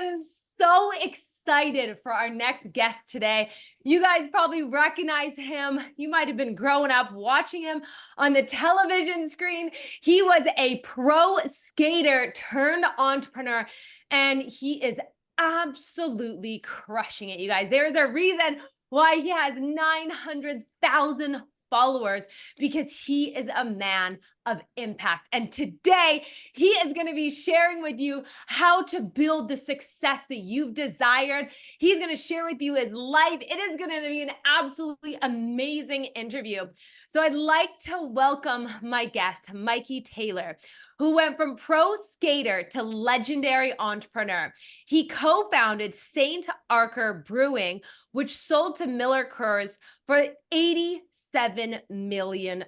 am so excited for our next guest today. You guys probably recognize him. You might have been growing up watching him on the television screen. He was a pro skater turned entrepreneur, and he is absolutely crushing it, you guys. There's a reason why he has 900,000 followers, because he is a man of impact. And today he is going to be sharing with you how to build the success that you've desired. He's going to share with you his life. It is going to be an absolutely amazing interview. So I'd like to welcome my guest, Mikey Taylor, who went from pro skater to legendary entrepreneur. He co-founded St. Archer Brewing, which sold to MillerCoors for $87 million.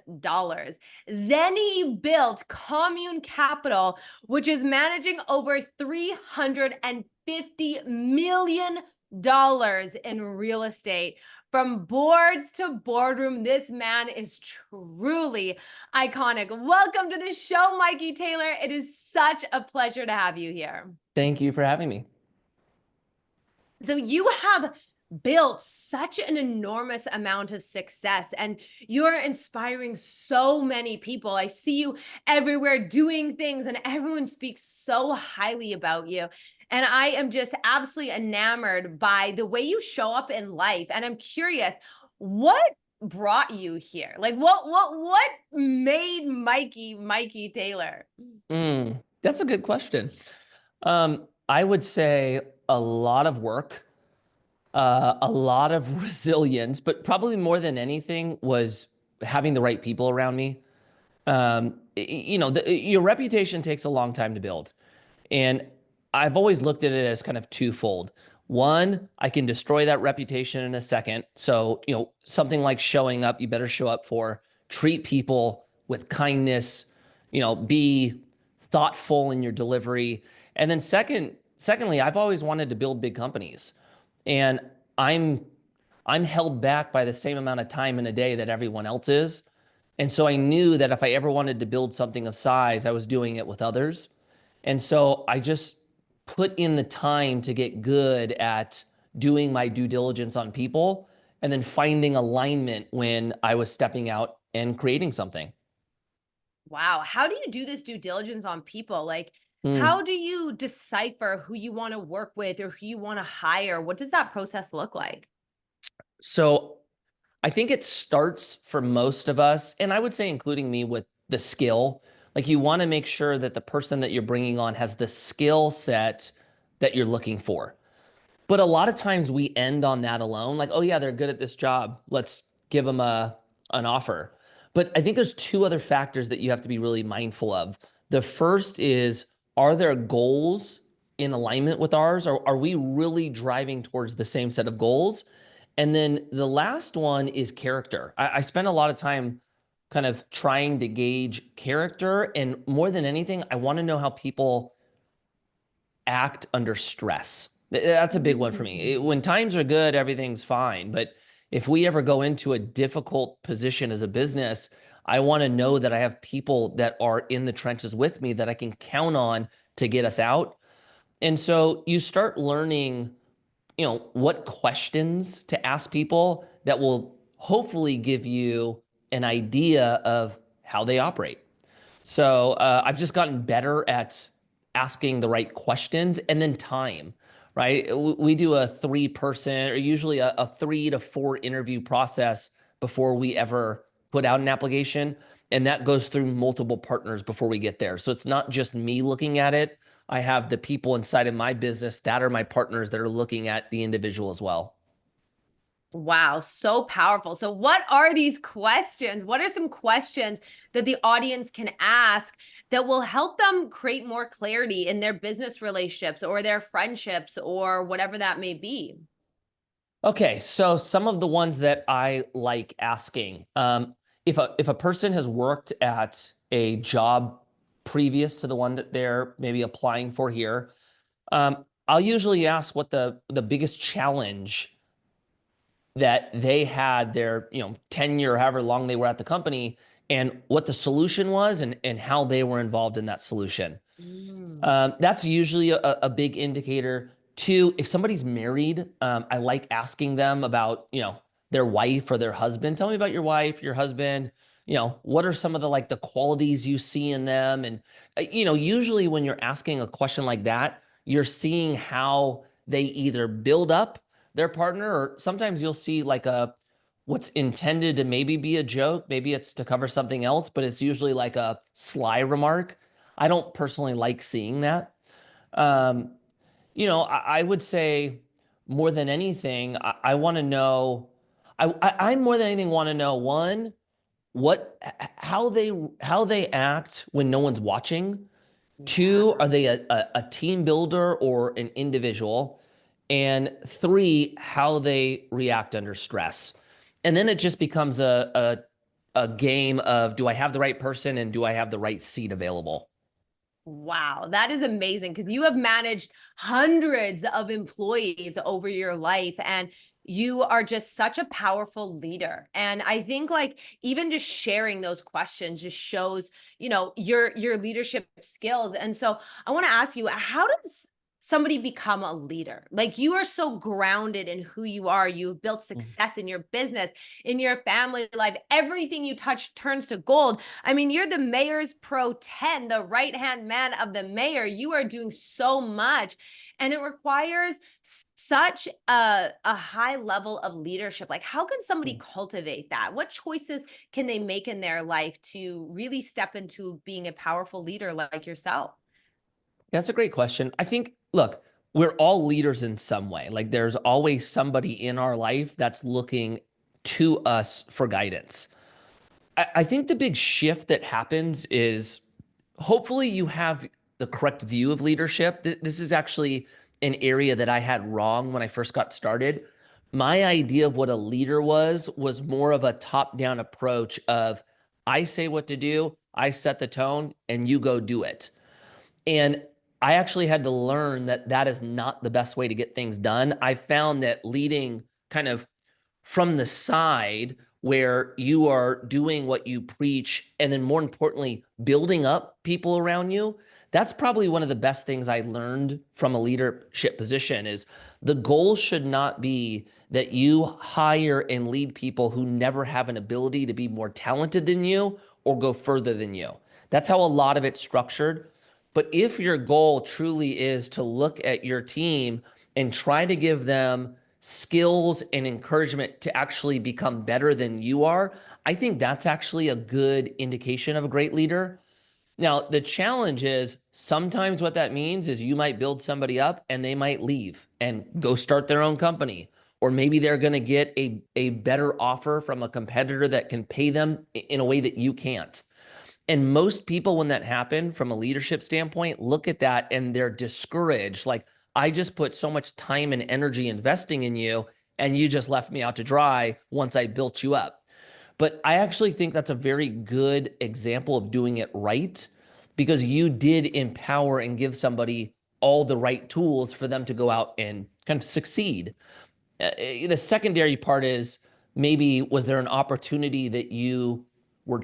Then he built Commune Capital, which is managing over $350 million in real estate. From boards to boardroom, this man is truly iconic. Welcome to the show, Mikey Taylor. It is such a pleasure to have you here. Thank you for having me. So you have built such an enormous amount of success, and you're inspiring so many people. I see you everywhere doing things, and everyone speaks so highly about you. And I am just absolutely enamored by the way you show up in life. And I'm curious, what brought you here? Like what made Mikey Taylor? That's a good question. I would say a lot of work, a lot of resilience, but probably more than anything was having the right people around me. Your reputation takes a long time to build. And I've always looked at it as kind of twofold. One, I can destroy that reputation in a second. So, something like showing up, you better show up for, treat people with kindness, be thoughtful in your delivery. And then secondly, I've always wanted to build big companies. And I'm held back by the same amount of time in a day that everyone else is. And so I knew that if I ever wanted to build something of size, I was doing it with others. And so I just put in the time to get good at doing my due diligence on people and then finding alignment when I was stepping out and creating something. Wow. How do you do this due diligence on people? How do you decipher who you want to work with or who you want to hire? What does that process look like? So I think it starts for most of us, and I would say including me, with the skill. Like, you want to make sure that the person that you're bringing on has the skill set that you're looking for. But a lot of times we end on that alone. Like, oh yeah, they're good at this job, let's give them an offer. But I think there's two other factors that you have to be really mindful of. The first is, are their goals in alignment with ours? Or are we really driving towards the same set of goals? And then the last one is character. I spend a lot of time kind of trying to gauge character. And more than anything, I want to know how people act under stress. That's a big one for me. When times are good, everything's fine. But if we ever go into a difficult position as a business, I want to know that I have people that are in the trenches with me that I can count on to get us out. And so you start learning, what questions to ask people that will hopefully give you an idea of how they operate. So I've just gotten better at asking the right questions, and then time, right? We do a 3-person, or usually a 3 to 4 interview process before we ever put out an application. And that goes through multiple partners before we get there. So it's not just me looking at it. I have the people inside of my business that are my partners that are looking at the individual as well. Wow, so powerful. So what are these questions? What are some questions that the audience can ask that will help them create more clarity in their business relationships or their friendships or whatever that may be? Okay, so some of the ones that I like asking, if a person has worked at a job previous to the one that they're maybe applying for here, I'll usually ask what the biggest challenge that they had their tenure, however long they were at the company, and what the solution was, and how they were involved in that solution. That's usually a big indicator. Two, if somebody's married, I like asking them about, their wife or their husband. Tell me about your wife, your husband. What are some of the like the qualities you see in them? And usually when you're asking a question like that, you're seeing how they either build up their partner, or sometimes you'll see like what's intended to maybe be a joke, maybe it's to cover something else, but it's usually like a sly remark. I don't personally like seeing that. Um, I would say more than anything, I want to know, I more than anything want to know, one, what, how they act when no one's watching. Yeah. Two, are they a team builder or an individual? And three, how they react under stress. And then it just becomes a game of, do I have the right person and do I have the right seat available? Wow, that is amazing because you have managed hundreds of employees over your life and you are just such a powerful leader. And I think like even just sharing those questions just shows, your leadership skills. And so I want to ask you, how does somebody become a leader? Like you are so grounded in who you are. You've built success in your business, in your family life. Everything you touch turns to gold. I mean, you're the mayor's pro 10, the right-hand man of the mayor. You are doing so much, and it requires such a high level of leadership. Like, how can somebody cultivate that? What choices can they make in their life to really step into being a powerful leader like yourself? That's a great question. I think, look, we're all leaders in some way. Like there's always somebody in our life that's looking to us for guidance. I think the big shift that happens is hopefully you have the correct view of leadership. This is actually an area that I had wrong when I first got started. My idea of what a leader was more of a top-down approach of I say what to do, I set the tone, and you go do it. And I actually had to learn that that is not the best way to get things done. I found that leading kind of from the side where you are doing what you preach and then more importantly building up people around you, that's probably one of the best things I learned from a leadership position is the goal should not be that you hire and lead people who never have an ability to be more talented than you or go further than you. That's how a lot of it's structured. But if your goal truly is to look at your team and try to give them skills and encouragement to actually become better than you are, I think that's actually a good indication of a great leader. Now, the challenge is sometimes what that means is you might build somebody up and they might leave and go start their own company. Or maybe they're going to get a better offer from a competitor that can pay them in a way that you can't. And most people, when that happened from a leadership standpoint, look at that and they're discouraged. Like, I just put so much time and energy investing in you, and you just left me out to dry once I built you up. But I actually think that's a very good example of doing it right because you did empower and give somebody all the right tools for them to go out and kind of succeed. The secondary part is maybe was there an opportunity that you were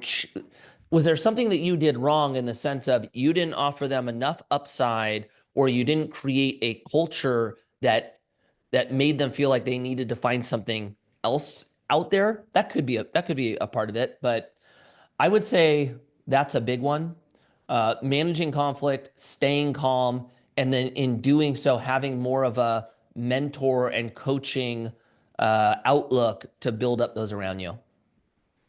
was there something that you did wrong in the sense of you didn't offer them enough upside or you didn't create a culture that made them feel like they needed to find something else out there? That could be a part of it, but I would say that's a big one. Managing conflict, staying calm, and then in doing so, having more of a mentor and coaching outlook to build up those around you.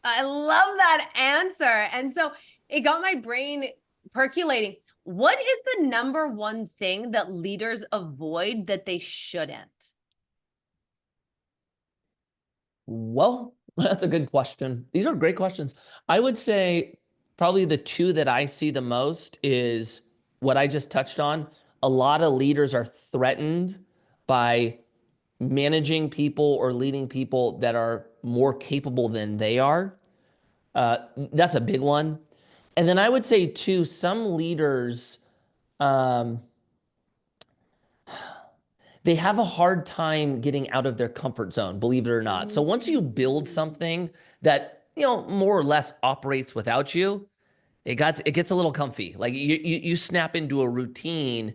I love that answer. And so it got my brain percolating. What is the number one thing that leaders avoid that they shouldn't? Well, that's a good question. These are great questions. I would say probably the two that I see the most is what I just touched on. A lot of leaders are threatened by managing people or leading people that are more capable than they are. That's a big one. And then I would say too, some leaders, um, they have a hard time getting out of their comfort zone, believe it or not. So once you build something that, more or less operates without you, it gets a little comfy. Like you snap into a routine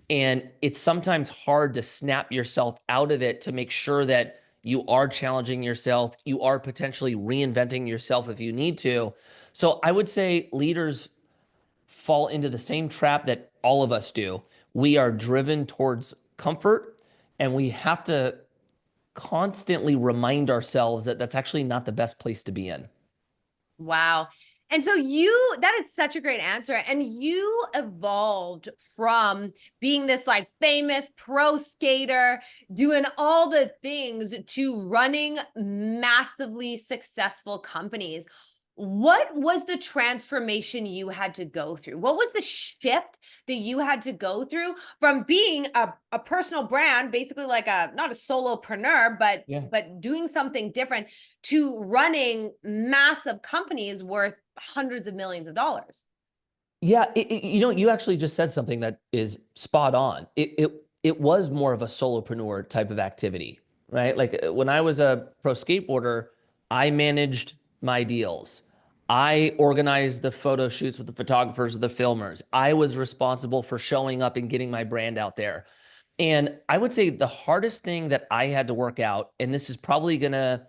And it's sometimes hard to snap yourself out of it to make sure that you are challenging yourself, you are potentially reinventing yourself if you need to. So I would say leaders fall into the same trap that all of us do. We are driven towards comfort, and we have to constantly remind ourselves that that's actually not the best place to be in. Wow. And so that is such a great answer. And you evolved from being this like famous pro skater, doing all the things, to running massively successful companies. What was the transformation you had to go through? What was the shift that you had to go through from being a personal brand, basically like not a solopreneur, Yeah. but doing something different, to running massive companies worth hundreds of millions of dollars? Yeah, you actually just said something that is spot on. It was more of a solopreneur type of activity, right? Like when I was a pro skateboarder, I managed my deals. I organized the photo shoots with the photographers, the filmers. I was responsible for showing up and getting my brand out there. And I would say the hardest thing that I had to work out, and this is probably going to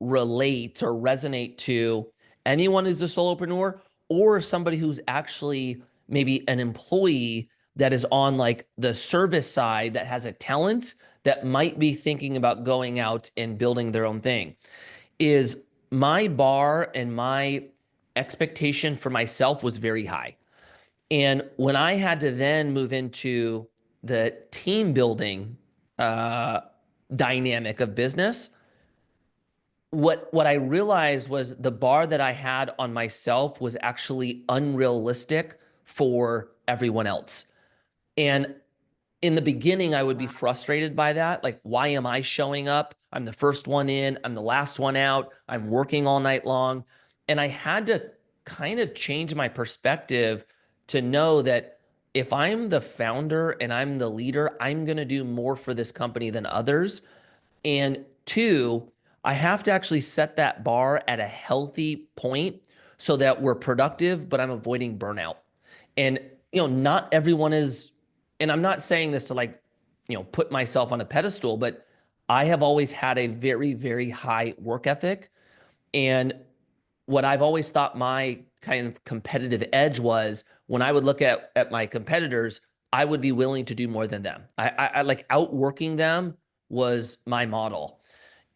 relate or resonate to anyone who's a solopreneur or somebody who's actually maybe an employee that is on like the service side that has a talent that might be thinking about going out and building their own thing, is my bar and my expectation for myself was very high. And when I had to then move into the team building uh, dynamic of business, what I realized was the bar that I had on myself was actually unrealistic for everyone else. And in the beginning, I would be frustrated by that. Like, why am I showing up? I'm the first one in, I'm the last one out, I'm working all night long. And I had to kind of change my perspective to know that if I'm the founder and I'm the leader, I'm going to do more for this company than others. And two, I have to actually set that bar at a healthy point so that we're productive, but I'm avoiding burnout. And, not everyone is, and I'm not saying this to like, put myself on a pedestal, but I have always had a very, very high work ethic. And what I've always thought my kind of competitive edge was, when I would look at my competitors, I would be willing to do more than them. I like outworking them was my model.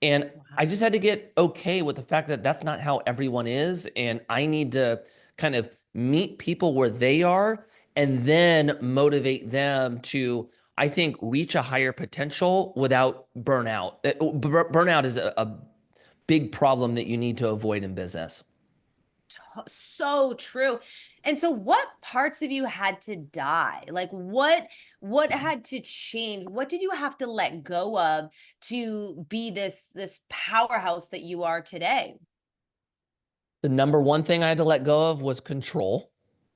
And I just had to get okay with the fact that that's not how everyone is. And I need to kind of meet people where they are and then motivate them to, I think, reach a higher potential without burnout. Burnout is a big problem that you need to avoid in business. So true. And so what parts of you had to die? Like what had to change? What did you have to let go of to be this powerhouse that you are today? The number one thing I had to let go of was control.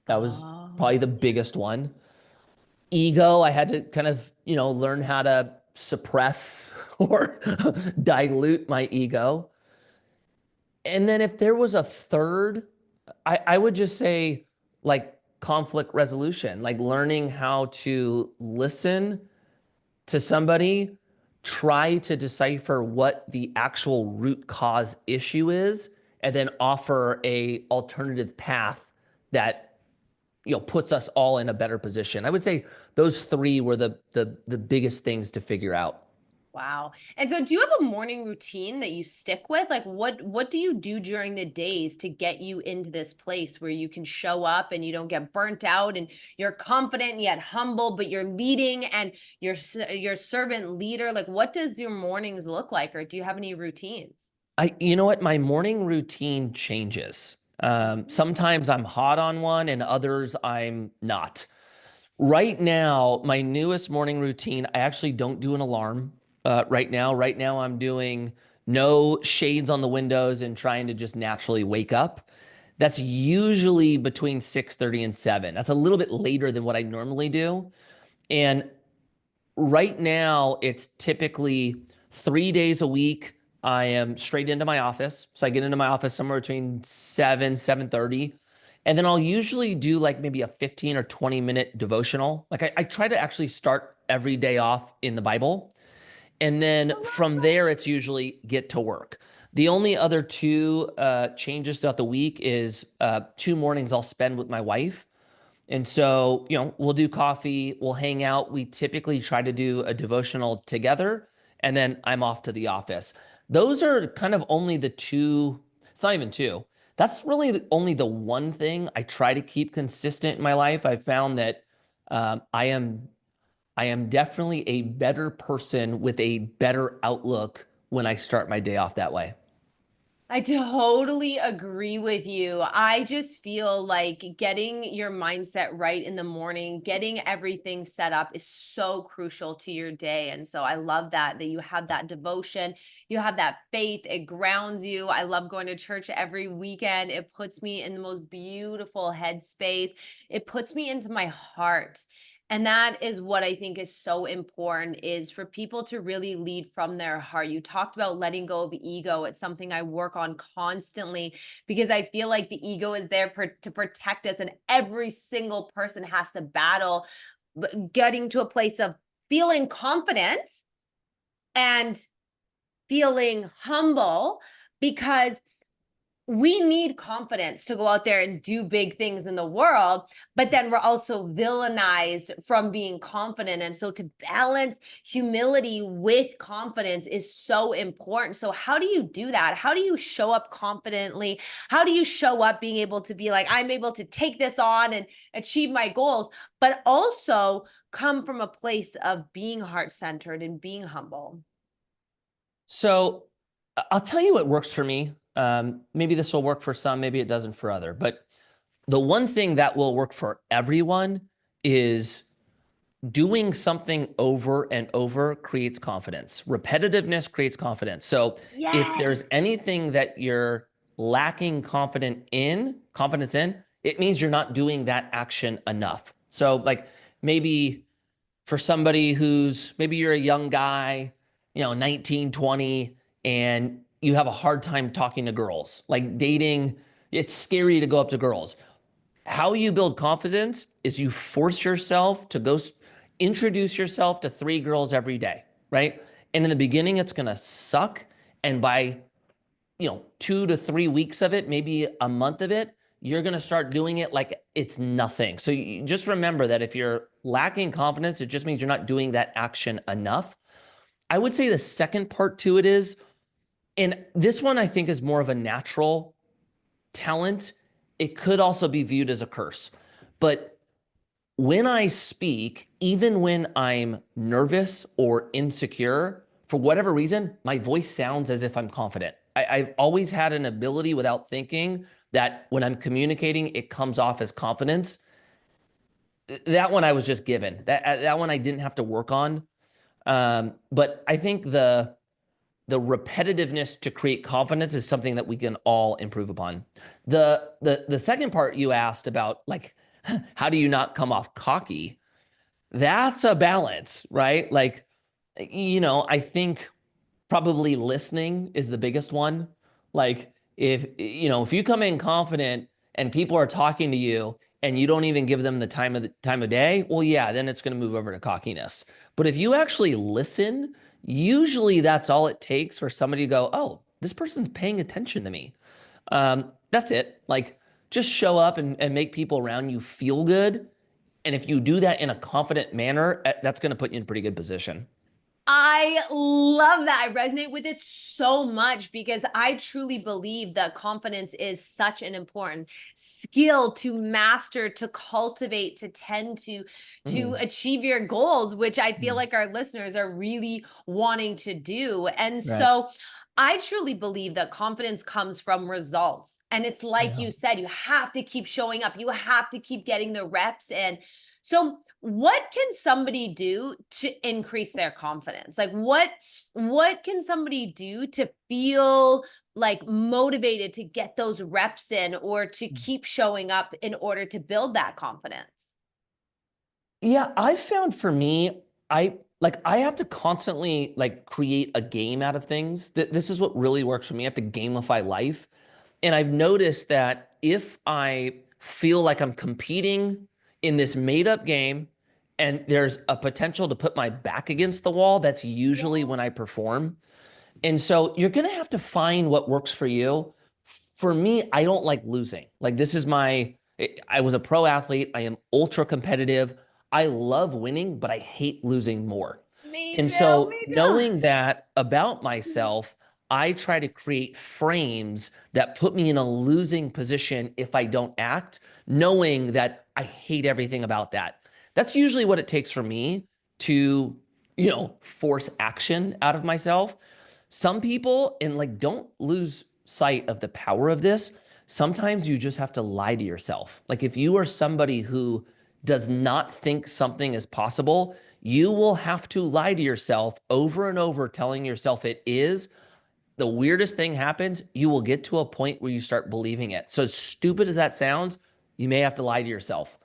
That was probably Oh, the yeah. biggest one. Ego, I had to kind of, learn how to suppress or dilute my ego. And then if there was a third, I would just say like conflict resolution, like learning how to listen to somebody, try to decipher what the actual root cause issue is, and then offer a alternative path that puts us all in a better position. I would say those three were the biggest things to figure out. Wow. And so do you have a morning routine that you stick with? Like what do you do during the days to get you into this place where you can show up and you don't get burnt out and you're confident yet humble, but you're leading and you're servant leader? Like what does your mornings look like, or do you have any routines? You know what? My morning routine changes. Sometimes I'm hot on one and others I'm not. Right now, my newest morning routine, I actually don't do an alarm right now. Right now, I'm doing no shades on the windows and trying to just naturally wake up. That's usually between 6:30 and 7. That's a little bit later than what I normally do. And right now, it's typically 3 days a week. I am straight into my office. So I get into my office somewhere between 7, 7:30. And then I'll usually do like maybe a 15 or 20-minute devotional. Like I try to actually start every day off in the Bible. And then from there, it's usually get to work. The only other two changes throughout the week is 2 mornings I'll spend with my wife. And so, we'll do coffee, we'll hang out. We typically try to do a devotional together, and then I'm off to the office. Those are kind of only the two, it's not even two. That's really only the one thing I try to keep consistent in my life. I've found that I am definitely a better person with a better outlook when I start my day off that way. I totally agree with you. I just feel like getting your mindset right in the morning, getting everything set up is so crucial to your day. And so I love that you have that devotion, you have that faith, it grounds you. I love going to church every weekend. It puts me in the most beautiful headspace. It puts me into my heart. And that is what I think is so important, is for people to really lead from their heart. You talked about letting go of ego. It's something I work on constantly because I feel like the ego is there to protect us, and every single person has to battle getting to a place of feeling confident and feeling humble, because we need confidence to go out there and do big things in the world, but then we're also villainized from being confident. And so to balance humility with confidence is so important. So how do you do that? How do you show up confidently? How do you show up being able to be like, I'm able to take this on and achieve my goals, but also come from a place of being heart-centered and being humble? So I'll tell you what works for me. Maybe this will work for some, maybe it doesn't for other. But the one thing that will work for everyone is doing something over and over creates confidence. Repetitiveness creates confidence. So if there's Yes. anything that you're lacking confidence in, it means you're not doing that action enough. So like maybe for somebody who's, maybe you're a young guy, 19, 20, and you have a hard time talking to girls, like dating, it's scary to go up to girls. How you build confidence is you force yourself to go introduce yourself to 3 girls every day, right? And in the beginning, it's going to suck. And by, 2 to 3 weeks of it, maybe a month of it, you're going to start doing it like it's nothing. So you just remember that if you're lacking confidence, it just means you're not doing that action enough. I would say the second part to it is, and this one I think is more of a natural talent. It could also be viewed as a curse. But when I speak, even when I'm nervous or insecure, for whatever reason, my voice sounds as if I'm confident. I've always had an ability without thinking that when I'm communicating, it comes off as confidence. That one I was just given. That one I didn't have to work on. But I think the repetitiveness to create confidence is something that we can all improve upon. The second part you asked about, like, how do you not come off cocky? That's a balance, right? Like, I think probably listening is the biggest one. Like if you come in confident and people are talking to you and you don't even give them the time of day, well, yeah, then it's going to move over to cockiness. But if you actually listen, usually that's all it takes for somebody to go, oh, this person's paying attention to me. That's it. Like, just show up and make people around you feel good. And if you do that in a confident manner, that's going to put you in a pretty good position. I love that. I resonate with it so much because I truly believe that confidence is such an important skill to master, to cultivate, to tend to Mm, achieve your goals, which I feel mm, like our listeners are really wanting to do. And right. so I truly believe that confidence comes from results. And it's like Yeah. you said, you have to keep showing up. You have to keep getting the reps in. So what can somebody do to increase their confidence? Like what can somebody do to feel like motivated to get those reps in, or to keep showing up in order to build that confidence? Yeah, I found for me, I have to constantly like create a game out of things. This is what really works for me. I have to gamify life. And I've noticed that if I feel like I'm competing in this made up game and there's a potential to put my back against the wall, that's usually when I perform. And so you're going to have to find what works for you. For me, I don't like losing. Like this is I was a pro athlete. I am ultra competitive. I love winning, but I hate losing more. Me And too. so Me too. knowing that about myself, I try to create frames that put me in a losing position if I don't act, knowing that I hate everything about that. That's usually what it takes for me to, force action out of myself. Some people, and like, don't lose sight of the power of this. Sometimes you just have to lie to yourself. Like, if you are somebody who does not think something is possible, you will have to lie to yourself over and over, telling yourself it is. The weirdest thing happens, you will get to a point where you start believing it. So, as stupid as that sounds, you may have to lie to yourself.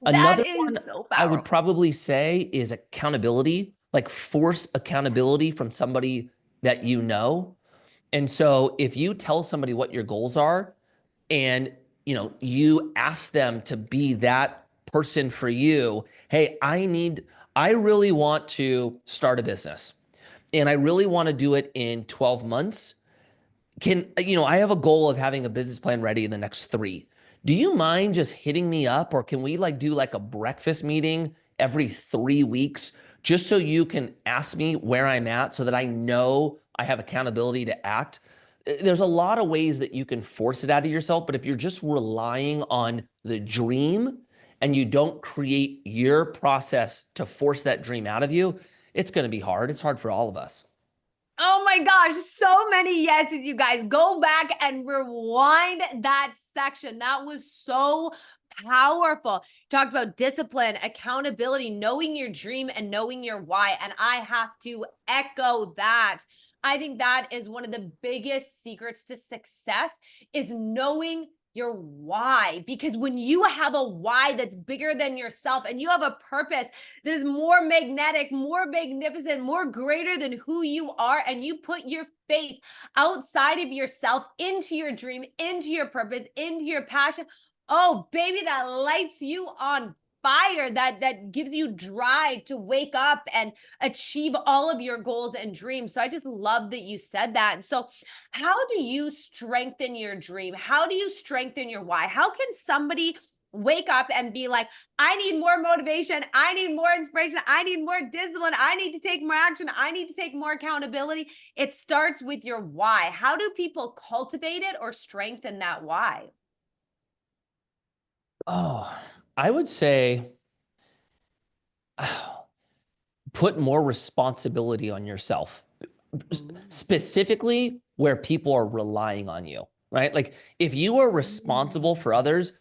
That Another is one so I would powerful. probably say is accountability, like force accountability from somebody that you know. And so if you tell somebody what your goals are and you ask them to be that person for you, hey, I really want to start a business and I really want to do it in 12 months. I have a goal of having a business plan ready in the next 3. Do you mind just hitting me up, or can we like do like a breakfast meeting every 3 weeks just so you can ask me where I'm at so that I know I have accountability to act? There's a lot of ways that you can force it out of yourself, but if you're just relying on the dream and you don't create your process to force that dream out of you, it's going to be hard. It's hard for all of us. Oh my gosh, so many yeses, you guys. Go back and rewind that section. That was so powerful. Talked about discipline, accountability, knowing your dream and knowing your why. And I have to echo that. I think that is one of the biggest secrets to success is knowing your why. Because when you have a why that's bigger than yourself and you have a purpose that is more magnetic, more magnificent, more greater than who you are, and you put your faith outside of yourself into your dream, into your purpose, into your passion, oh baby, that lights you on fire, that gives you drive to wake up and achieve all of your goals and dreams. So I just love that you said that. And so how do you strengthen your dream? How do you strengthen your why? How can somebody wake up and be like, I need more motivation, I need more inspiration, I need more discipline, I need to take more action, I need to take more accountability? It starts with your why. How do people cultivate it or strengthen that why? Oh, I would say put more responsibility on yourself, specifically where people are relying on you, right? Like if you are responsible for others,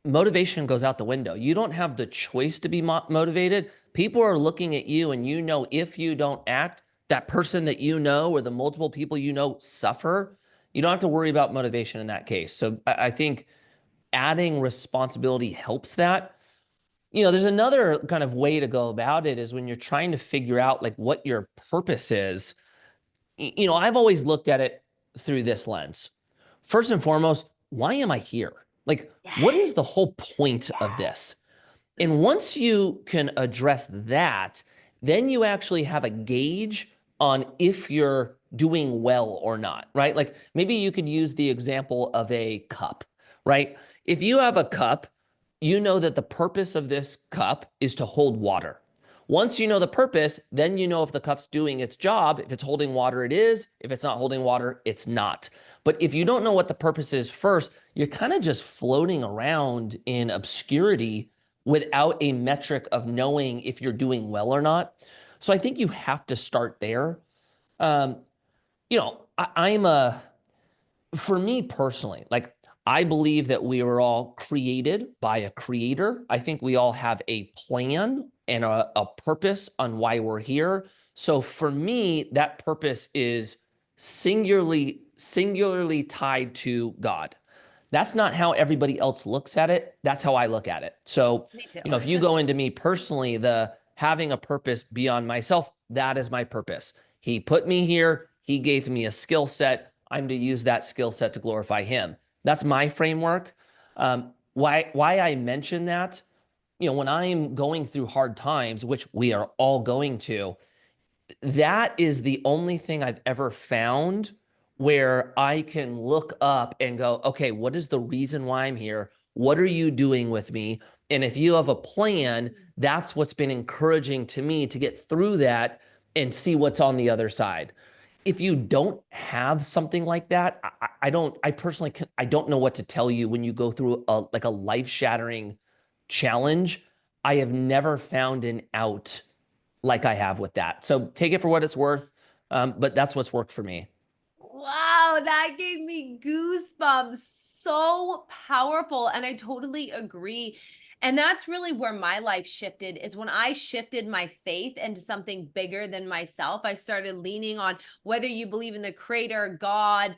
motivation goes out the window. You don't have the choice to be motivated. People are looking at you, and if you don't act, that person that or the multiple people suffer. You don't have to worry about motivation in that case. So I think adding responsibility helps that. There's another kind of way to go about it is when you're trying to figure out like what your purpose is. I've always looked at it through this lens. First and foremost, why am I here? Like, what Yes. is the whole point of Yes. this? And once you can address that, then you actually have a gauge on if you're doing well or not, right? Like maybe you could use the example of a cup, right? If you have a cup, you know that the purpose of this cup is to hold water. Once you know the purpose, then you know if the cup's doing its job. If it's holding water, it is. If it's not holding water, it's not. But if you don't know what the purpose is first, you're kind of just floating around in obscurity without a metric of knowing if you're doing well or not. So I think you have to start there. Um, I'm for me personally, like I believe that we were all created by a creator. I think we all have a plan and a purpose on why we're here. So for me, that purpose is singularly tied to God. That's not how everybody else looks at it. That's how I look at it. So, Me too. if you go into me personally, the having a purpose beyond myself, that is my purpose. He put me here. He gave me a skill set. I'm to use that skill set to glorify him. That's my framework. why I mention that, when I'm going through hard times, which we are all going to, that is the only thing I've ever found where I can look up and go, okay, what is the reason why I'm here? What are you doing with me? And if you have a plan, that's what's been encouraging to me to get through that and see what's on the other side. If you don't have something like that, I personally, I don't know what to tell you when you go through like a life-shattering challenge. I have never found an out like I have with that. So take it for what it's worth. But that's what's worked for me. Wow, that gave me goosebumps. So powerful. And I totally agree. And that's really where my life shifted, is when I shifted my faith into something bigger than myself. I started leaning on, whether you believe in the creator, God,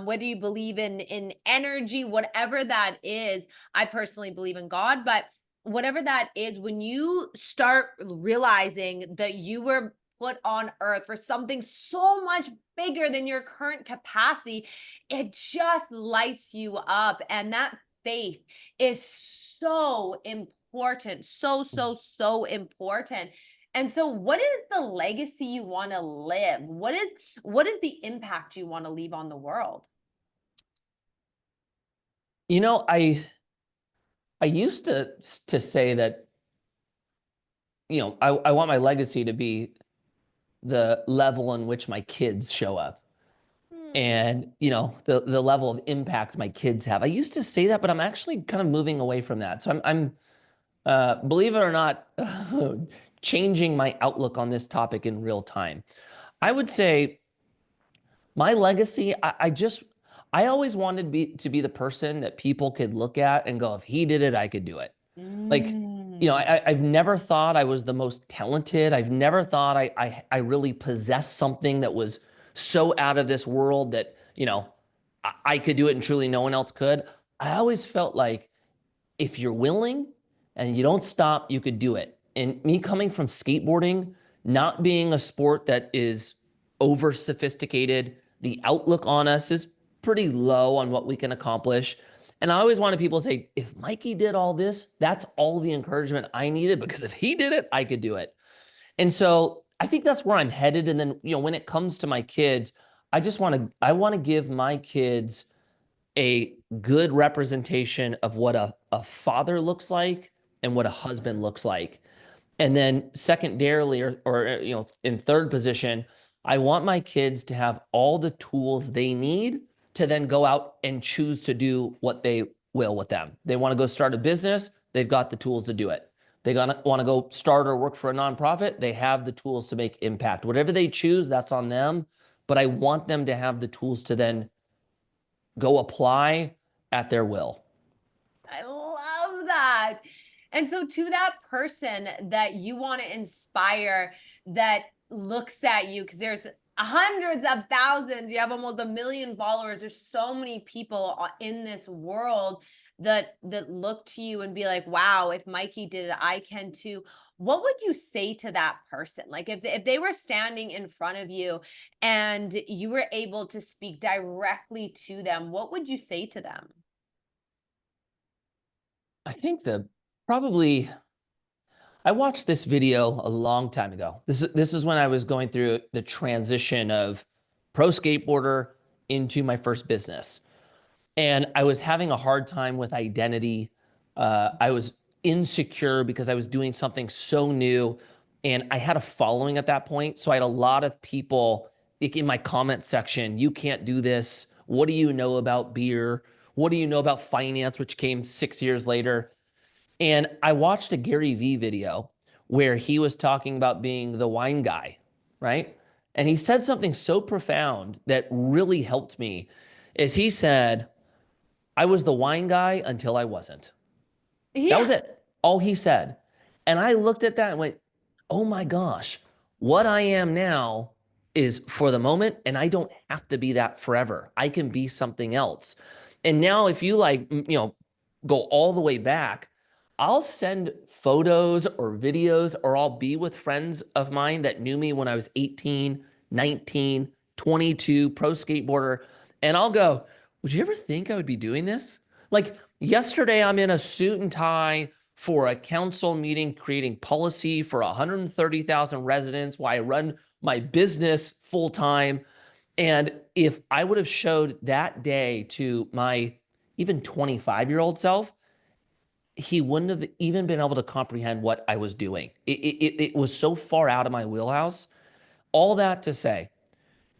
whether you believe in energy, whatever that is. I personally believe in God, but whatever that is, when you start realizing that you were put on earth for something so much bigger than your current capacity, it just lights you up. And that faith is so important. So important. And so what is the legacy you want to live? What is the impact you want to leave on the world? You know, I used to say that, I want my legacy to be the level in which my kids show up. Hmm. And the level of impact my kids have. I used to say that, but I'm actually kind of moving away from that. So I'm believe it or not, changing my outlook on this topic in real time. I would Okay. say my legacy, I always wanted to be the person that people could look at and go, if he did it, I could do it. Like, Mm. I've never thought I was the most talented. I've never thought I really possessed something that was so out of this world that, I could do it and truly no one else could. I always felt like if you're willing and you don't stop, you could do it. And me coming from skateboarding, not being a sport that is over sophisticated, the outlook on us is pretty low on what we can accomplish. And I always wanted people to say, if Mikey did all this, that's all the encouragement I needed, because if he did it, I could do it. And so I think that's where I'm headed. And then, when it comes to my kids, I want to give my kids a good representation of what a father looks like and what a husband looks like. And then secondarily, or in third position, I want my kids to have all the tools they need to then go out and choose to do what they will with them. They want to go start a business, they've got the tools to do it. They want to go start or work for a nonprofit, they have the tools to make impact. Whatever they choose, that's on them. But I want them to have the tools to then go apply at their will. I love that. And so, to that person that you want to inspire, that looks at you, because there's hundreds of thousands, you have almost 1 million followers. There's so many people in this world that look to you and be like, wow, if Mikey did it, I can too. What would you say to that person? Like, if they were standing in front of you and you were able to speak directly to them, what would you say to them? I think probably I watched this video a long time ago. This is when I was going through the transition of pro skateboarder into my first business. And I was having a hard time with identity. I was insecure because I was doing something so new. And I had a following at that point. So I had a lot of people like, in my comment section, you can't do this. What do you know about beer? What do you know about finance, which came 6 years later? And I watched a Gary Vee video where he was talking about being the wine guy, right? And he said something so profound that really helped me. Is he said, I was the wine guy until I wasn't. That was Yeah. it. All he said. And I looked at that and went, oh my gosh, what I am now is for the moment, and I don't have to be that forever. I can be something else. And now, if you go all the way back, I'll send photos or videos, or I'll be with friends of mine that knew me when I was 18, 19, 22, pro skateboarder. And I'll go, would you ever think I would be doing this? Like, Yesterday, I'm in a suit and tie for a council meeting creating policy for 130,000 residents while I run my business full time. And if I would have showed that day to my even 25-year-old self, he wouldn't have even been able to comprehend what I was doing. It was so far out of my wheelhouse. All that to say,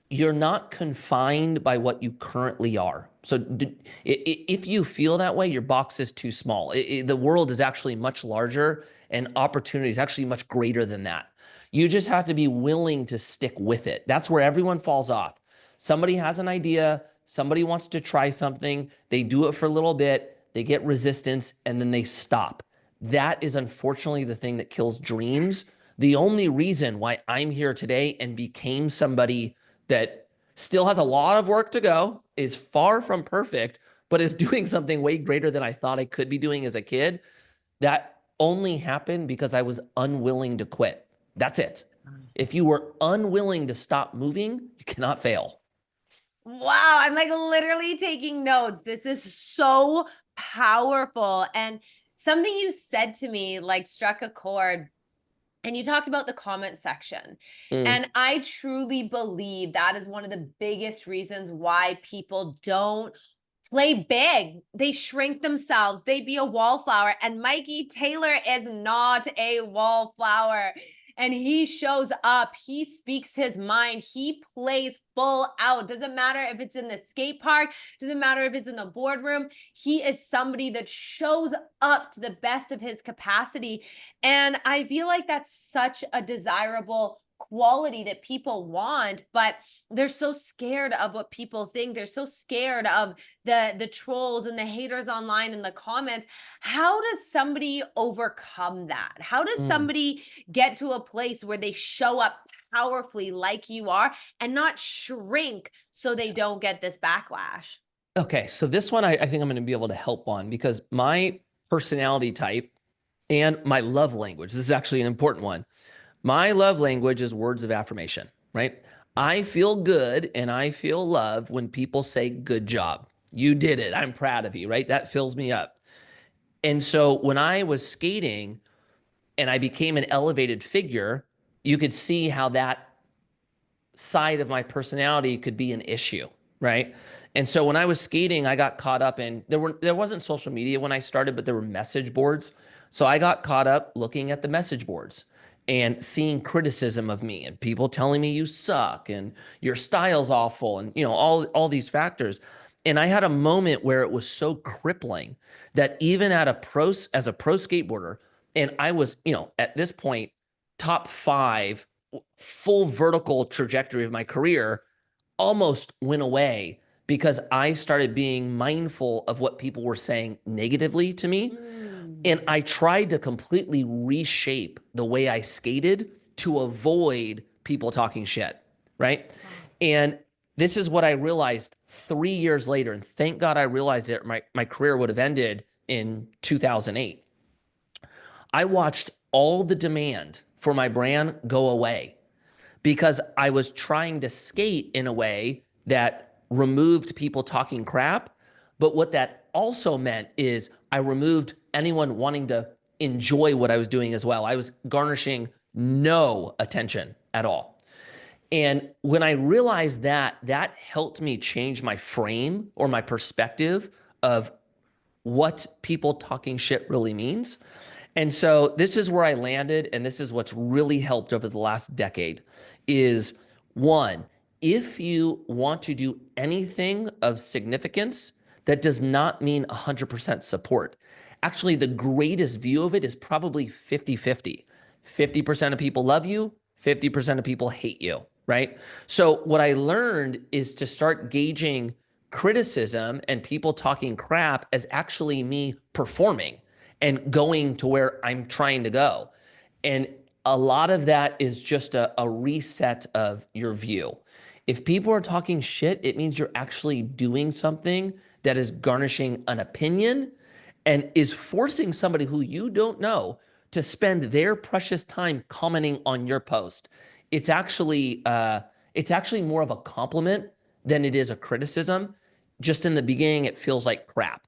you're not confined by what you currently are. So if you feel that way, your box is too small. The world is actually much larger and opportunity is actually much greater than that. You just have to be willing to stick with it. That's where everyone falls off. Somebody has an idea, somebody wants to try something, they do it for a little bit, they get resistance, and then they stop. That is unfortunately the thing that kills dreams. The only reason why I'm here today and became somebody that still has a lot of work to go, is far from perfect, but is doing something way greater than I thought I could be doing as a kid. That only happened because I was unwilling to quit. That's it. If you were unwilling to stop moving, you cannot fail. Wow, I'm like literally taking notes. This is so powerful. And something you said to me like struck a chord. And you talked about the comment section. Mm. And I truly believe that is one of the biggest reasons why people don't play big. They shrink themselves. They be a wallflower. And Mikey Taylor is not a wallflower. And he shows up. He speaks his mind. He plays full out. Doesn't matter if it's in the skate park. Doesn't matter if it's in the boardroom. He is somebody that shows up to the best of his capacity. And I feel like that's such a desirable quality that people want, but they're so scared of what people think. They're so scared of the trolls and the haters online in the comments. How does somebody overcome that? How does somebody get to a place where they show up powerfully like you are and not shrink so they don't get this backlash? Okay, so this one I think I'm going to be able to help on because my personality type and my love language, this is actually an important one. My love language is words of affirmation, right? I feel good and I feel love when people say, good job. You did it. I'm proud of you, right? That fills me up. And so when I was skating and I became an elevated figure, you could see how that side of my personality could be an issue, right? And so when I was skating, I got caught up in there wasn't social media when I started, but there were message boards. So I got caught up looking at the message boards and seeing criticism of me and people telling me you suck and your style's awful and all these factors. And I had a moment where it was so crippling that even as a pro skateboarder, and I was, at this point, top 5 full vertical trajectory of my career almost went away because I started being mindful of what people were saying negatively to me. And I tried to completely reshape the way I skated to avoid people talking shit, right? And this is what I realized 3 years later. And thank God I realized it. My career would have ended in 2008. I watched all the demand for my brand go away because I was trying to skate in a way that removed people talking crap. But what that also meant is I removed anyone wanting to enjoy what I was doing as well. I was garnishing no attention at all. And when I realized that, that helped me change my frame or my perspective of what people talking shit really means. And so this is where I landed, and this is what's really helped over the last decade is one, if you want to do anything of significance, that does not mean 100% support. Actually, the greatest view of it is probably 50-50. 50% of people love you, 50% of people hate you, right? So what I learned is to start gauging criticism and people talking crap as actually me performing and going to where I'm trying to go. And a lot of that is just a reset of your view. If people are talking shit, it means you're actually doing something that is garnishing an opinion and is forcing somebody who you don't know to spend their precious time commenting on your post. It's actually more of a compliment than it is a criticism. Just in the beginning, it feels like crap.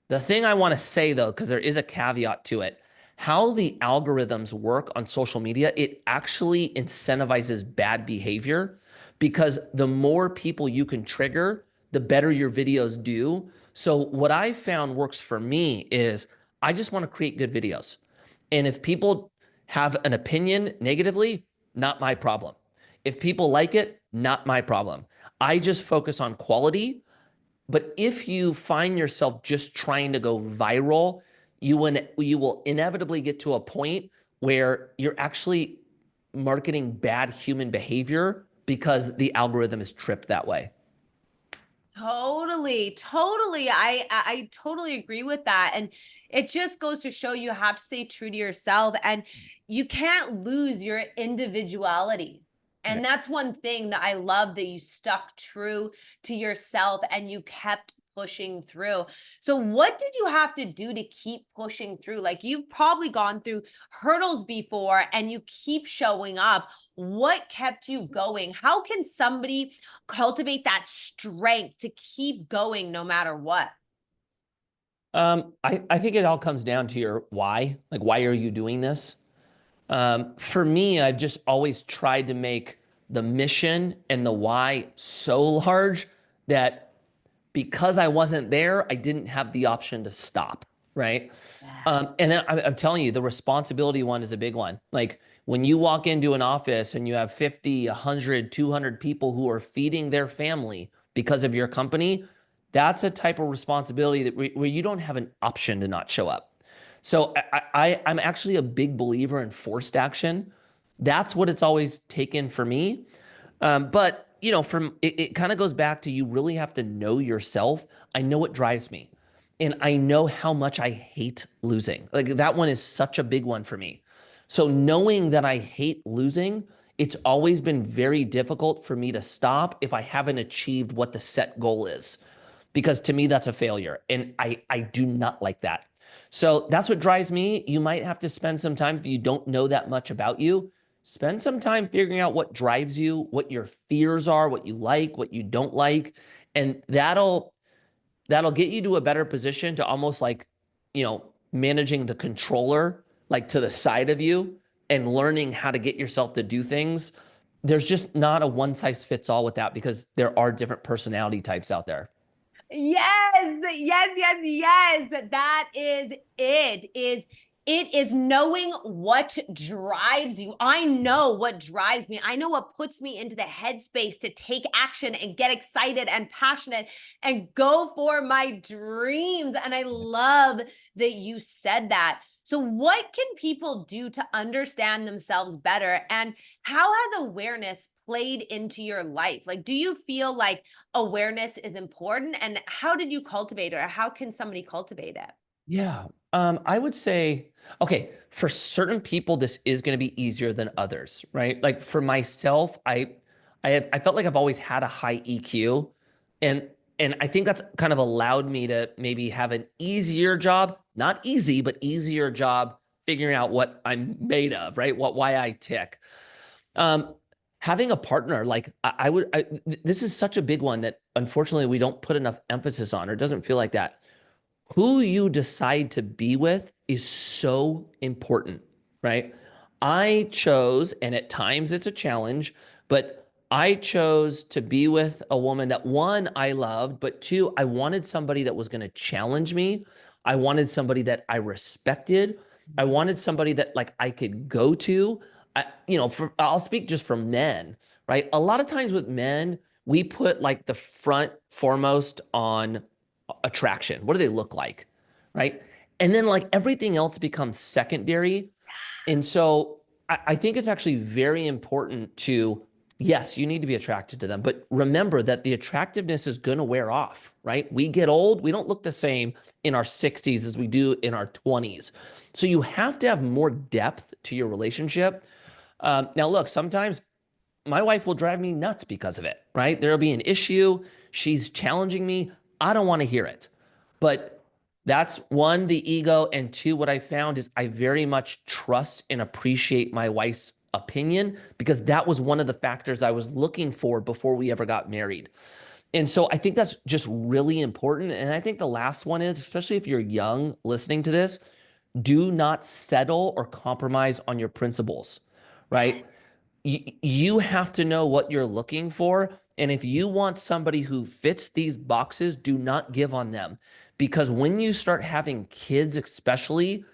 The thing I want to say though, because there is a caveat to it, how the algorithms work on social media, it actually incentivizes bad behavior because the more people you can trigger, the better your videos do. So what I found works for me is I just want to create good videos. And if people have an opinion negatively, not my problem. If people like it, not my problem. I just focus on quality. But if you find yourself just trying to go viral, you will inevitably get to a point where you're actually marketing bad human behavior because the algorithm is tripped that way. Totally, totally. I totally agree with that. And it just goes to show you have to stay true to yourself and you can't lose your individuality. And Right. that's one thing that I love that you stuck true to yourself and you kept pushing through. So what did you have to do to keep pushing through? Like you've probably gone through hurdles before and you keep showing up. What kept you going? How can somebody cultivate that strength to keep going no matter what? I think it all comes down to your why. Like, why are you doing this? For me, I've just always tried to make the mission and the why so large that because I wasn't there, I didn't have the option to stop. Right. Yes. And then I'm telling you, the responsibility one is a big one. Like when you walk into an office and you have 50, 100, 200 people who are feeding their family because of your company, that's a type of responsibility that where you don't have an option to not show up. So I'm actually a big believer in forced action. That's what it's always taken for me. But you know, from it kind of goes back to you really have to know yourself. I know what drives me, and I know how much I hate losing. Like that one is such a big one for me. So knowing that I hate losing, it's always been very difficult for me to stop if I haven't achieved what the set goal is, because to me that's a failure, and I do not like that. So that's what drives me. You might have to spend some time if you don't know that much about you. Spend some time figuring out what drives you, what your fears are, what you like, what you don't like, and that'll get you to a better position to almost like, you know, managing the controller like to the side of you and learning how to get yourself to do things. There's just not a one size fits all with that because there are different personality types out there. Yes, yes, yes, yes. That is it. It is knowing what drives you. I know what drives me. I know what puts me into the headspace to take action and get excited and passionate and go for my dreams. And I love that you said that. So, what can people do to understand themselves better? And how has awareness played into your life? Like, do you feel like awareness is important? And how did you cultivate it, or how can somebody cultivate it? Yeah. I would say, okay, for certain people, this is going to be easier than others, right? Like for myself, I felt like I've always had a high EQ, and I think that's kind of allowed me to maybe have an easier job, not easy, but easier job figuring out what I'm made of, right? Why I tick. Um, Having a partner, like this is such a big one that unfortunately we don't put enough emphasis on, or it doesn't feel like that. Who you decide to be with is so important, right? I chose, and at times it's a challenge, but I chose to be with a woman that one, I loved, but two, I wanted somebody that was going to challenge me. I wanted somebody that I respected. I wanted somebody that like I could go to. I'll speak just for men, right? A lot of times with men, we put like the front foremost on attraction. What do they look like? Right. And then like everything else becomes secondary. And so I think it's actually very important to, yes, you need to be attracted to them, but remember that the attractiveness is going to wear off, right? We get old. We don't look the same in our 60s as we do in our 20s. So you have to have more depth to your relationship. Now, look, sometimes my wife will drive me nuts because of it, right? There'll be an issue. She's challenging me. I don't want to hear it. But that's one, the ego. And two, what I found is I very much trust and appreciate my wife's opinion because that was one of the factors I was looking for before we ever got married. And so I think that's just really important. And I think the last one is, especially if you're young listening to this, do not settle or compromise on your principles, right? Yes. You have to know what you're looking for. And if you want somebody who fits these boxes, do not give on them. Because when you start having kids, especially,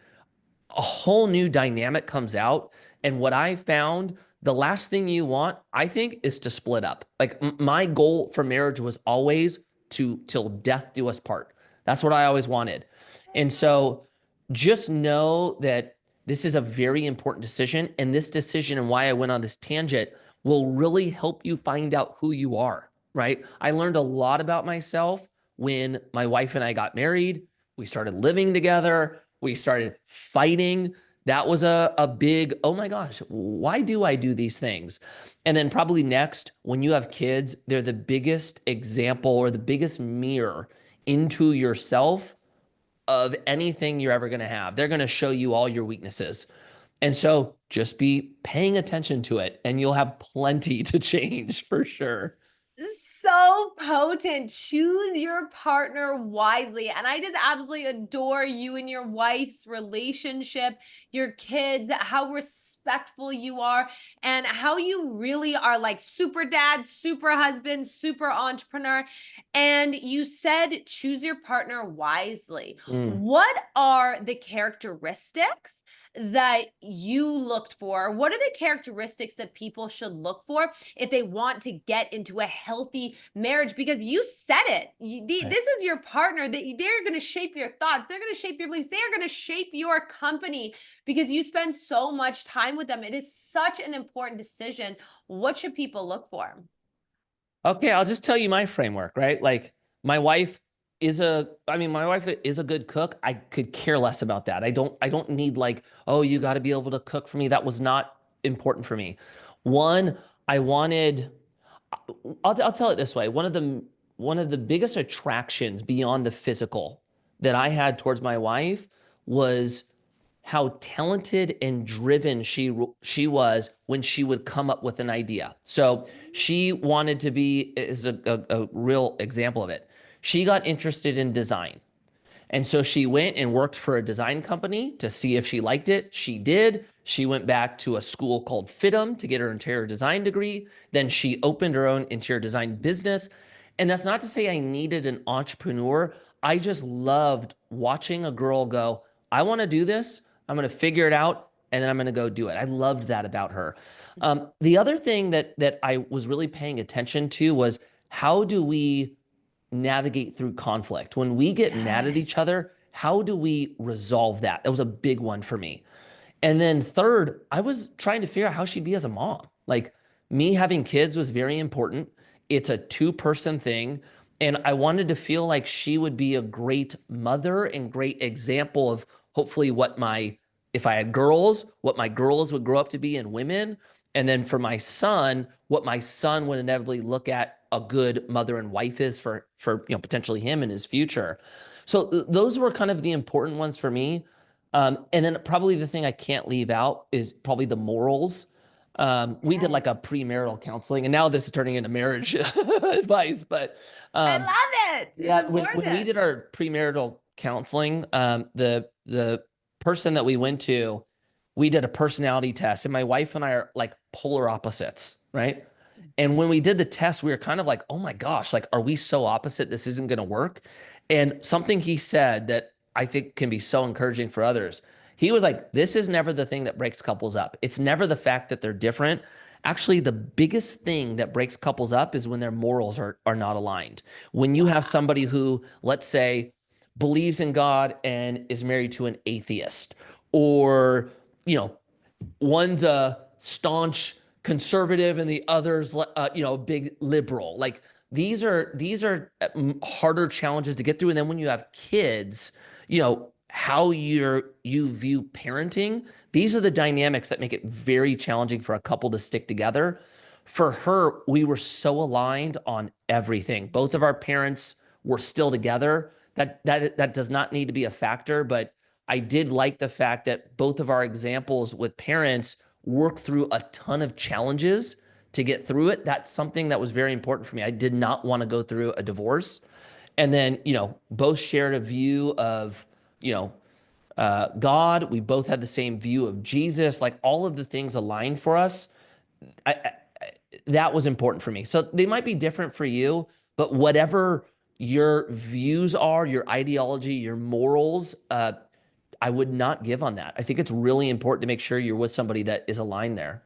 a whole new dynamic comes out. And what I found, the last thing you want, I think, is to split up. Like my goal for marriage was always to till death do us part. That's what I always wanted. And so just know that this is a very important decision. And this decision and why I went on this tangent will really help you find out who you are, right? I learned a lot about myself when my wife and I got married. We started living together. We started fighting. That was a big, oh my gosh, why do I do these things? And then probably next, when you have kids, they're the biggest example or the biggest mirror into yourself of anything you're ever going to have. They're going to show you all your weaknesses. And so just be paying attention to it and you'll have plenty to change for sure. So potent. Choose your partner wisely. And I just absolutely adore you and your wife's relationship, your kids, how respectful you are, and how you really are like super dad, super husband, super entrepreneur. And you said choose your partner wisely. Mm. What are the characteristics that you looked for? What are the characteristics that people should look for if they want to get into a healthy marriage? Because you said it. Right. This is your partner that they're going to shape your thoughts. They're going to shape your beliefs. They are going to shape your company because you spend so much time with them. It is such an important decision. What should people look for? Okay, I'll just tell you my framework, right? Like my wife my wife is a good cook. I could care less about that. I don't need like, oh, you got to be able to cook for me. That was not important for me. One, I wanted, I'll tell it this way. One of the biggest attractions beyond the physical that I had towards my wife was how talented and driven she was when she would come up with an idea. So she wanted to be is a real example of it. She got interested in design. And so she went and worked for a design company to see if she liked it. She did. She went back to a school called FITM to get her interior design degree. Then she opened her own interior design business. And that's not to say I needed an entrepreneur. I just loved watching a girl go, I want to do this. I'm going to figure it out and then I'm going to go do it. I loved that about her. The other thing that I was really paying attention to was how do we navigate through conflict? When we get mad at each Yes. other, how do we resolve that? That was a big one for me. And then third, I was trying to figure out how she'd be as a mom. Like me having kids was very important. It's a two-person thing. And I wanted to feel like she would be a great mother and great example of hopefully if I had girls, what my girls would grow up to be in women. And then for my son, what my son would inevitably look at a good mother and wife is for potentially him in his future. So those were kind of the important ones for me. And then probably the thing I can't leave out is probably the morals. We did like a Yes. premarital counseling, and now this is turning into marriage advice. But I um, love it. It's yeah, when we important. did our premarital counseling, the person that we went to, we did a personality test, and my wife and I are like polar opposites, right? And when we did the test, we were kind of like, oh my gosh, like, are we so opposite? This isn't going to work. And something he said that I think can be so encouraging for others. He was like, this is never the thing that breaks couples up. It's never the fact that they're different. Actually, the biggest thing that breaks couples up is when their morals are not aligned. When you have Wow. somebody who, let's say, believes in God and is married to an atheist, or, one's a staunch conservative and the other's a big liberal. Like these are harder challenges to get through. And then when you have kids, how you view parenting, these are the dynamics that make it very challenging for a couple to stick together. For her, we were so aligned on everything. Both of our parents were still together. That does not need to be a factor, but I did like the fact that both of our examples with parents worked through a ton of challenges to get through it. That's something that was very important for me. I did not want to go through a divorce. And then, both shared a view of, God. We both had the same view of Jesus. Like all of the things aligned for us. That was important for me. So they might be different for you, but whatever your views are, your ideology, your morals, I would not give on that. I think it's really important to make sure you're with somebody that is aligned there.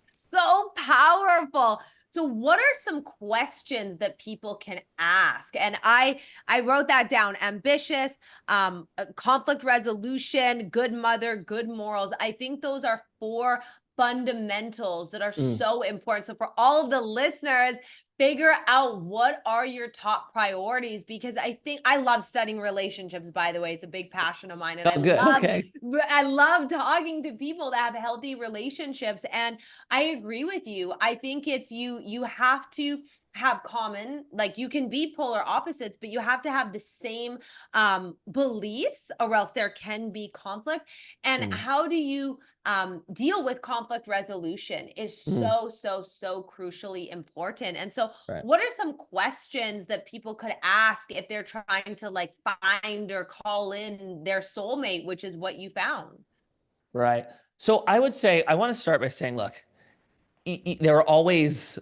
So powerful. So what are some questions that people can ask? And I wrote that down. Ambitious, conflict resolution, good mother, good morals. I think those are 4 fundamentals that are so important. So for all of the listeners, figure out what are your top priorities, because I think I love studying relationships, by the way. It's a big passion of mine. And Oh, good. Okay. I love talking to people that have healthy relationships. And I agree with you. I think it's you have to have common, like you can be polar opposites, but you have to have the same beliefs, or else there can be conflict. And how do you deal with conflict resolution is so crucially important. And so Right. what are some questions that people could ask if they're trying to like find or call in their soulmate, which is what you found? Right. So I would say, I want to start by saying, look, there are always,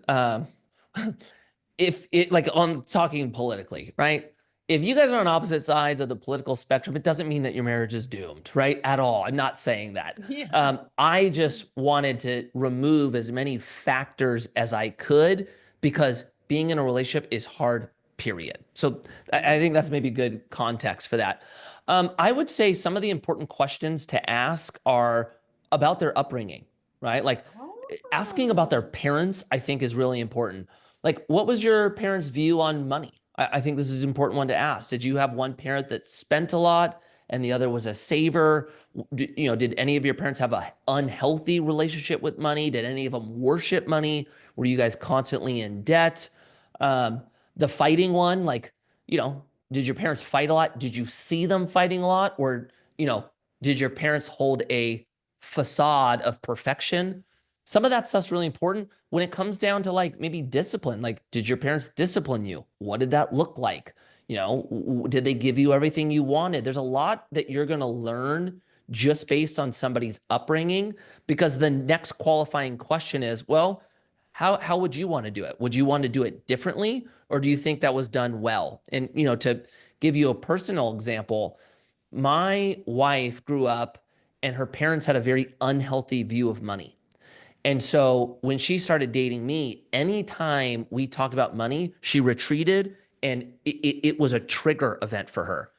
if it like on talking politically, right? If you guys are on opposite sides of the political spectrum, it doesn't mean that your marriage is doomed, right? At all. I'm not saying that. Yeah. I just wanted to remove as many factors as I could because being in a relationship is hard, period. So I think that's maybe good context for that. I would say some of the important questions to ask are about their upbringing, right? Like asking about their Oh. parents, I think is really important. Like, what was your parents' view on money? I think this is an important one to ask. Did you have one parent that spent a lot and the other was a saver? Did any of your parents have an unhealthy relationship with money? Did any of them worship money? Were you guys constantly in debt? The fighting one, like, did your parents fight a lot? Did you see them fighting a lot? Or, did your parents hold a facade of perfection? Some of that stuff's really important when it comes down to like maybe discipline. Like, did your parents discipline you? What did that look like? Did they give you everything you wanted? There's a lot that you're going to learn just based on somebody's upbringing, because the next qualifying question is, well, how would you want to do it? Would you want to do it differently, or do you think that was done well? And, to give you a personal example, my wife grew up and her parents had a very unhealthy view of money. And so when she started dating me, anytime we talked about money, she retreated, and it was a trigger event for her.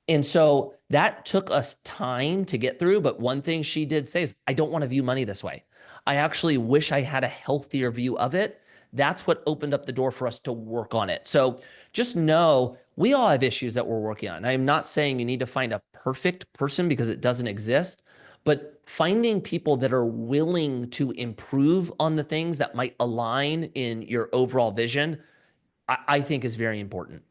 And so that took us time to get through. But one thing she did say is, I don't want to view money this way. I actually wish I had a healthier view of it. That's what opened up the door for us to work on it. So just know we all have issues that we're working on. I am not saying you need to find a perfect person, because it doesn't exist, but finding people that are willing to improve on the things that might align in your overall vision, I think is very important.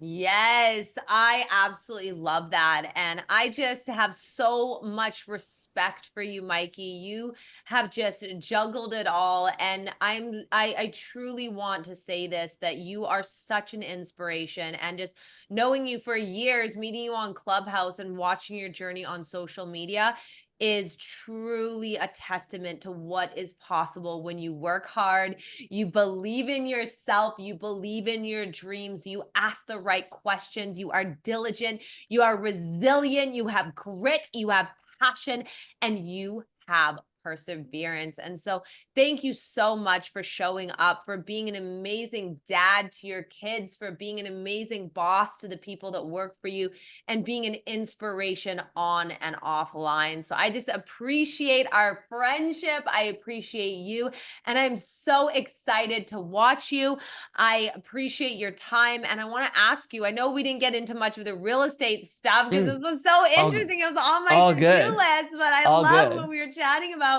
Yes, I absolutely love that. And I just have so much respect for you, Mikey. You have just juggled it all. And I truly want to say this, that you are such an inspiration. And just knowing you for years, meeting you on Clubhouse and watching your journey on social media is truly a testament to what is possible when you work hard, you believe in yourself, you believe in your dreams, you ask the right questions, you are diligent, you are resilient, you have grit, you have passion, and you have perseverance. And so thank you so much for showing up, for being an amazing dad to your kids, for being an amazing boss to the people that work for you, and being an inspiration on and offline. So I just appreciate our friendship. I appreciate you. And I'm so excited to watch you. I appreciate your time. And I want to ask you, I know we didn't get into much of the real estate stuff because this was so All, interesting. It was on my all to-do good. list, but I All love what good. we were chatting about.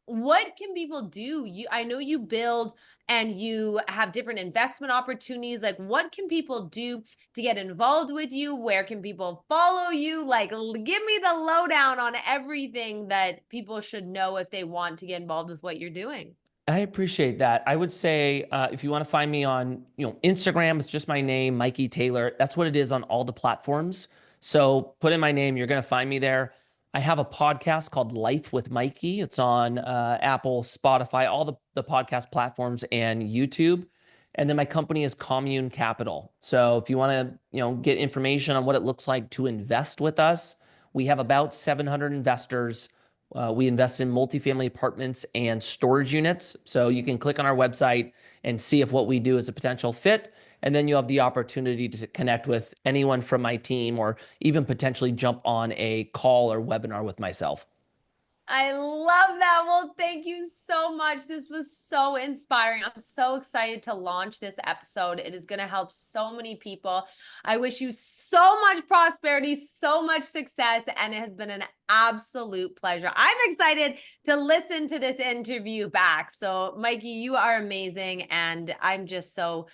What can people do? I know you build and you have different investment opportunities. Like, what can people do to get involved with you? Where can people follow you? Like, give me the lowdown on everything that people should know if they want to get involved with what you're doing. I appreciate that. I would say if you want to find me on, Instagram, it's just my name, Mikey Taylor. That's what it is on all the platforms. So put in my name, you're going to find me there. I have a podcast called Life with Mikey. It's on Apple, Spotify, all the podcast platforms, and YouTube. And then my company is Commune Capital. So if you want to, get information on what it looks like to invest with us, we have about 700 investors. We invest in multifamily apartments and storage units. So you can click on our website and see if what we do is a potential fit. And then you have the opportunity to connect with anyone from my team or even potentially jump on a call or webinar with myself. I love that. Well, thank you so much. This was so inspiring. I'm so excited to launch this episode. It is going to help so many people. I wish you so much prosperity, so much success, and it has been an absolute pleasure. I'm excited to listen to this interview back. So, Mikey, you are amazing, and I'm just so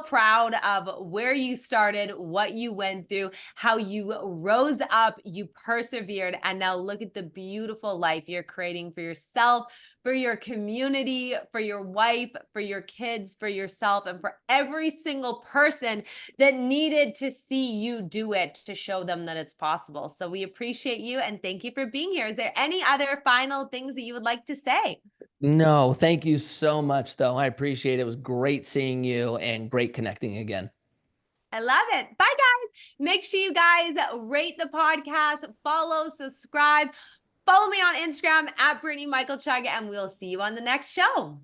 proud of where you started, what you went through, how you rose up, you persevered, and now look at the beautiful life you're creating for yourself, for your community, for your wife, for your kids, for yourself, and for every single person that needed to see you do it to show them that it's possible. So we appreciate you and thank you for being here. Is there any other final things that you would like to say? No, thank you so much, though. I appreciate it. It was great seeing you and great connecting again. I love it. Bye, guys. Make sure you guys rate the podcast, follow, subscribe. Follow me on Instagram at Brittany Michael Chug, and we'll see you on the next show.